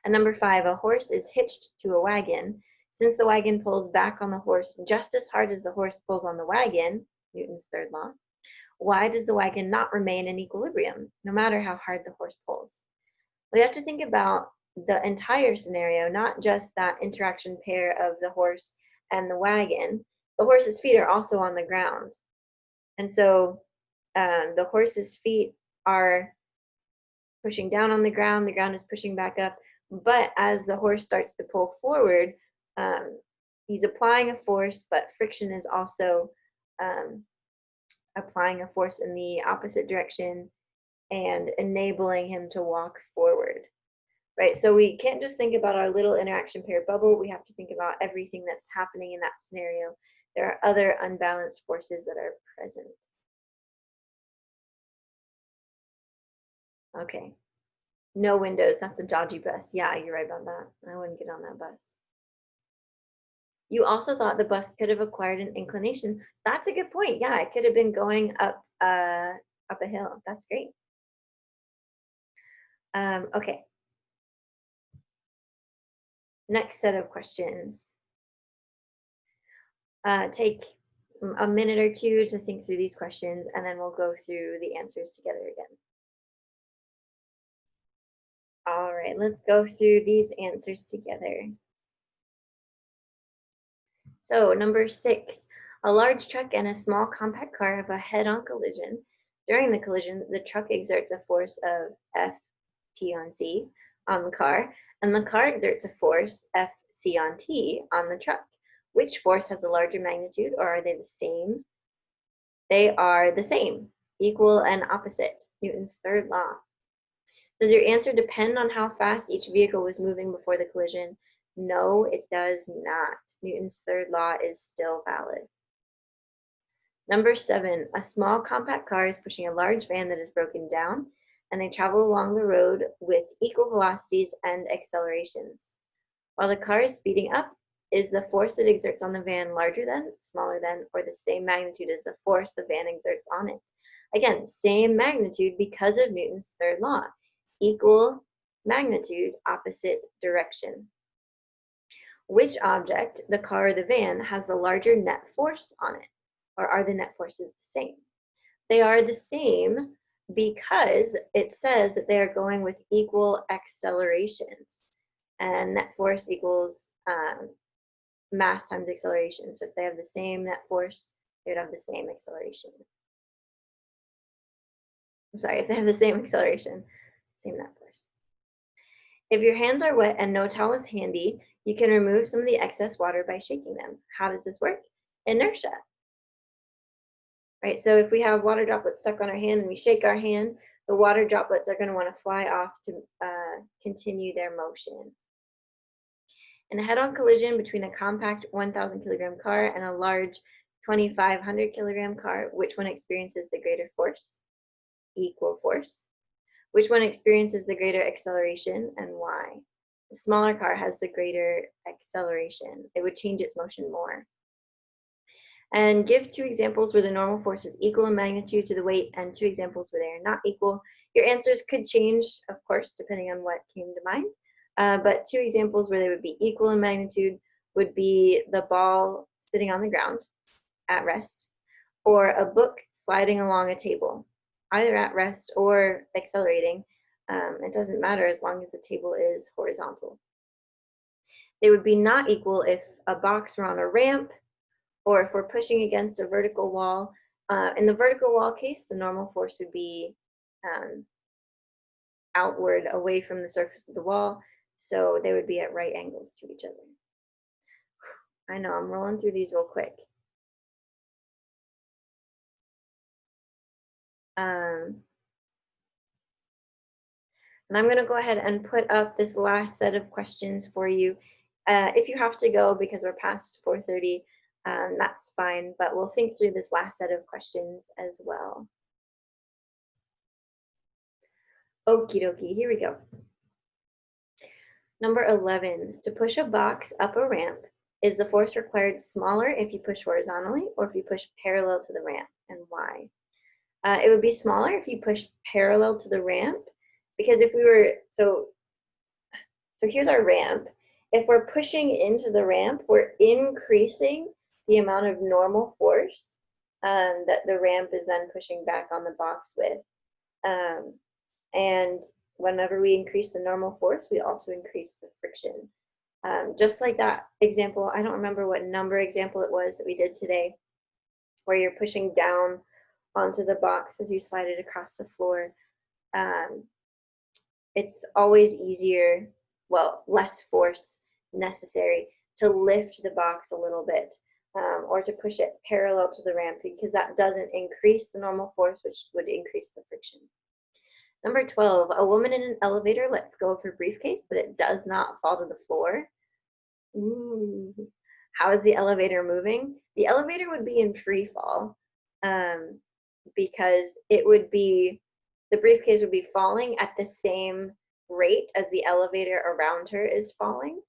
And number 5, a horse is hitched to a wagon. Since the wagon pulls back on the horse just as hard as the horse pulls on the wagon, Newton's third law, why does the wagon not remain in equilibrium, no matter how hard the horse pulls? We have to think about the entire scenario, not just that interaction pair of the horse and the wagon. The horse's feet are also on the ground. And so the horse's feet are pushing down on the ground is pushing back up. But as the horse starts to pull forward, he's applying a force, but friction is also applying a force in the opposite direction and enabling him to walk forward. Right, so we can't just think about our little interaction pair bubble, we have to think about everything that's happening in that scenario. There are other unbalanced forces that are present. Okay, no windows, that's a dodgy bus. Yeah, you're right about that. I wouldn't get on that bus. You also thought the bus could have acquired an inclination. That's a good point. Yeah, it could have been going up a hill. That's great. Okay. Next set of questions. Take a minute or two to think through these questions, and then we'll go through the answers together again. All right, let's go through these answers together. So number 6, a large truck and a small compact car have a head-on collision. During the collision, the truck exerts a force of Ft on C on the car, and the car exerts a force Fc on T on the truck. Which force has a larger magnitude, or are they the same? They are the same, equal and opposite, Newton's third law. Does your answer depend on how fast each vehicle was moving before the collision? No, it does not. Newton's third law is still valid. Number 7, a small compact car is pushing a large van that is broken down, and they travel along the road with equal velocities and accelerations. While the car is speeding up, is the force it exerts on the van larger than, smaller than, or the same magnitude as the force the van exerts on it? Again, same magnitude because of Newton's third law. Equal magnitude, opposite direction. Which object, the car or the van, has the larger net force on it? Or are the net forces the same? They are the same because it says that they are going with equal accelerations. And net force equals mass times acceleration. So if they have the same net force, they would have the same acceleration. I'm sorry, if they have the same acceleration, same net force. If your hands are wet and no towel is handy, you can remove some of the excess water by shaking them. How does this work? Inertia. Right, so if we have water droplets stuck on our hand and we shake our hand, the water droplets are going to want to fly off to continue their motion. In a head-on collision between a compact 1,000 kilogram car and a large 2,500 kilogram car, which one experiences the greater force? Equal force. Which one experiences the greater acceleration and why? The smaller car has the greater acceleration. It would change its motion more. And give 2 examples where the normal force is equal in magnitude to the weight and 2 examples where they are not equal. Your answers could change, of course, depending on what came to mind. But two examples where they would be equal in magnitude would be the ball sitting on the ground at rest, or a book sliding along a table, either at rest or accelerating. It doesn't matter as long as the table is horizontal. They would be not equal if a box were on a ramp or if we're pushing against a vertical wall. In the vertical wall case, the normal force would be outward away from the surface of the wall, so they would be at right angles to each other. I know, I'm rolling through these real quick. And I'm going to go ahead and put up this last set of questions for you. If you have to go because we're past 4:30, that's fine, but we'll think through this last set of questions as well. Okie dokie, here we go. Number 11, to push a box up a ramp, is the force required smaller if you push horizontally or if you push parallel to the ramp, and why? It would be smaller if you push parallel to the ramp, because if we were, so here's our ramp. If we're pushing into the ramp, we're increasing the amount of normal force that the ramp is then pushing back on the box with. And whenever we increase the normal force, we also increase the friction. Just like that example, I don't remember what number example it was that we did today, where you're pushing down onto the box as you slide it across the floor. It's always easier, well, less force necessary to lift the box a little bit or to push it parallel to the ramp, because that doesn't increase the normal force, which would increase the friction. Number 12, a woman in an elevator lets go of her briefcase, but it does not fall to the floor. Ooh. How is the elevator moving? The elevator would be in free fall because it would be, the briefcase would be falling at the same rate as the elevator around her is falling.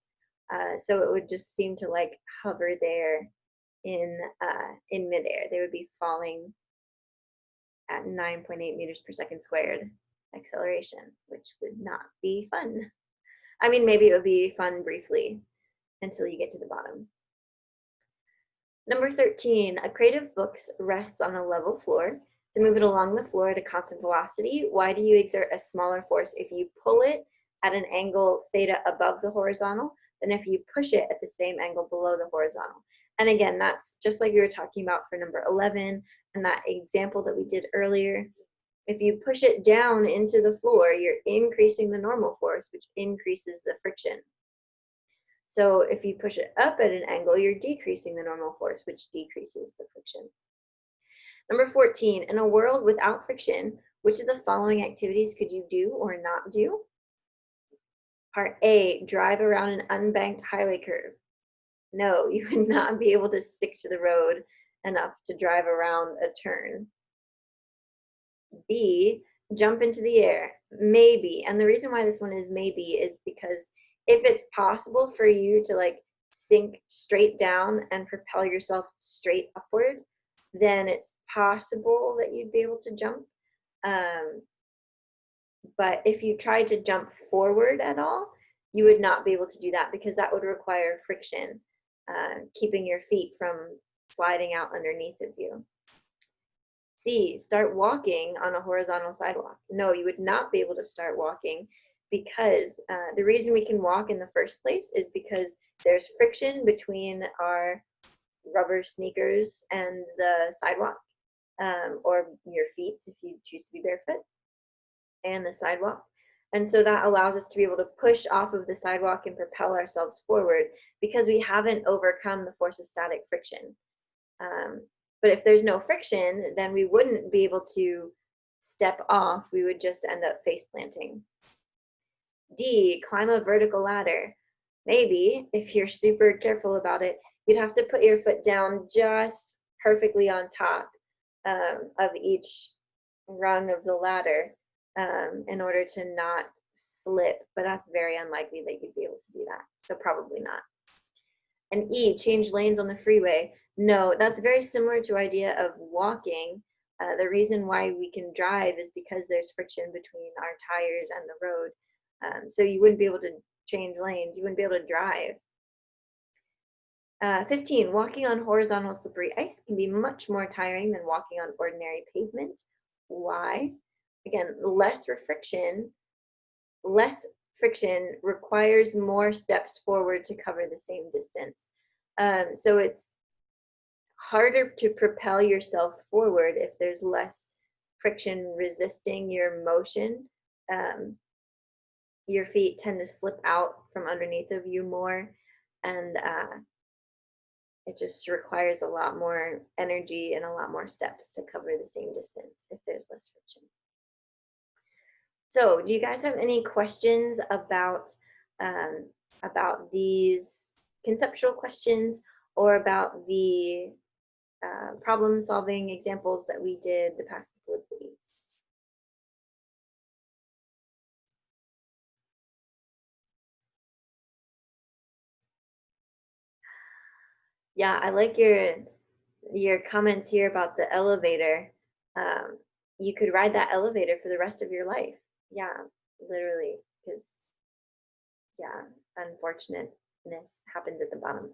So it would just seem to like hover there in midair. They would be falling at 9.8 meters per second squared acceleration, which would not be fun. I mean, maybe it would be fun briefly until you get to the bottom. Number 13, a crate of books rests on a level floor. To move it along the floor at a constant velocity, why do you exert a smaller force if you pull it at an angle theta above the horizontal than if you push it at the same angle below the horizontal? And again, that's just like we were talking about for number 11 and that example that we did earlier. If you push it down into the floor, you're increasing the normal force, which increases the friction. So if you push it up at an angle, you're decreasing the normal force, which decreases the friction. Number 14, in a world without friction, which of the following activities could you do or not do? Part A, drive around an unbanked highway curve. No, you would not be able to stick to the road enough to drive around a turn. B, jump into the air. Maybe. And the reason why this one is maybe is because if it's possible for you to like sink straight down and propel yourself straight upward, then it's possible that you'd be able to jump. But if you tried to jump forward at all, you would not be able to do that because that would require friction, keeping your feet from sliding out underneath of you. C, start walking on a horizontal sidewalk. No, you would not be able to start walking because the reason we can walk in the first place is because there's friction between our rubber sneakers and the sidewalk, or your feet if you choose to be barefoot, and the sidewalk. And so that allows us to be able to push off of the sidewalk and propel ourselves forward because we haven't overcome the force of static friction. But if there's no friction, then we wouldn't be able to step off. We would just end up face planting. D, climb a vertical ladder. Maybe, if you're super careful about it, you'd have to put your foot down just perfectly on top of each rung of the ladder in order to not slip. But that's very unlikely that you'd be able to do that. So probably not. And E, change lanes on the freeway. No, that's very similar to idea of walking, The reason why we can drive is because there's friction between our tires and the road. So you wouldn't be able to change lanes. You wouldn't be able to drive. 15, walking on horizontal slippery ice can be much more tiring than walking on ordinary pavement. Why? Again, less friction requires more steps forward to cover the same distance. So it's harder to propel yourself forward if there's less friction resisting your motion. Your feet tend to slip out from underneath of you more, and it just requires a lot more energy and a lot more steps to cover the same distance if there's less friction. So, do you guys have any questions about these conceptual questions, or about the problem-solving examples that we did the past couple of weeks? Yeah, I like your comments here about the elevator. You could ride that elevator for the rest of your life. Yeah, literally, because yeah, unfortunateness happens at the bottom.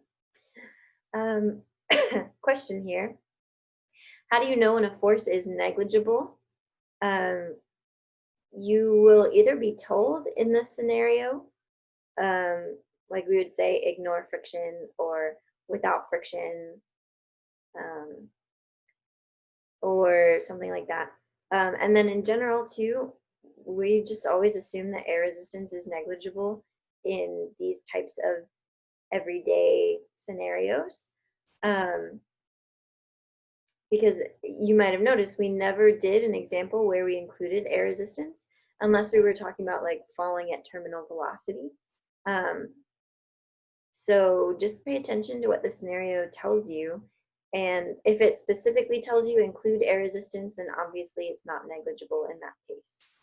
Question here. How do you know when a force is negligible? You will either be told in this scenario, like we would say, ignore friction, or without friction, or something like that. And then in general too, we just always assume that air resistance is negligible in these types of everyday scenarios. Because you might have noticed we never did an example where we included air resistance unless we were talking about like falling at terminal velocity. So just pay attention to what the scenario tells you. And if it specifically tells you include air resistance, then obviously it's not negligible in that case.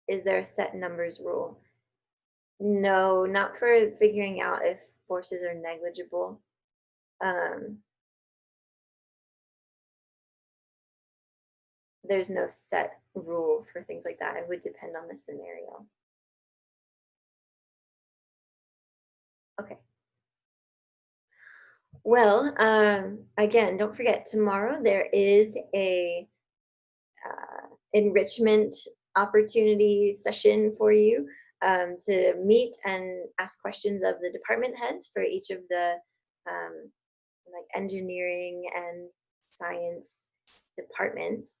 Is there a set numbers rule? No, not for figuring out if forces are negligible. There's no set rule for things like that. It would depend on the scenario. Okay. Well, again, don't forget, tomorrow there is a enrichment opportunity session for you to meet and ask questions of the department heads for each of the like engineering and science departments.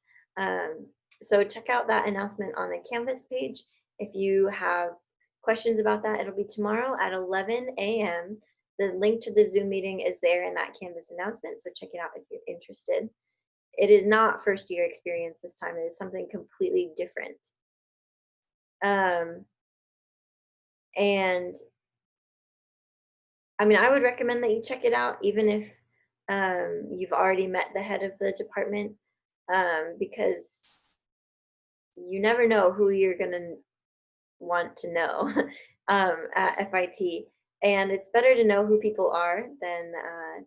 So check out that announcement on the Canvas page. If you have questions about that, it'll be tomorrow at 11 a.m. The link to the Zoom meeting is there in that Canvas announcement, so check it out if you're interested. It is not first year experience this time. It is something completely different. And I mean, I would recommend that you check it out, even if you've already met the head of the department, because you never know who you're going to want to know at FIT. And it's better to know who people are than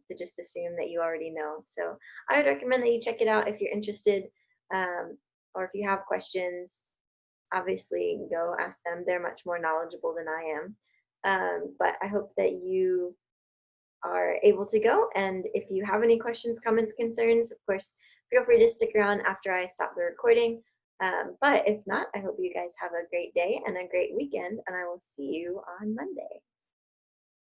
to just assume that you already know. So I would recommend that you check it out if you're interested, or if you have questions. Obviously, go ask them. They're much more knowledgeable than I am. But I hope that you are able to go. And if you have any questions, comments, concerns, of course, feel free to stick around after I stop the recording. But if not, I hope you guys have a great day and a great weekend, and I will see you on Monday.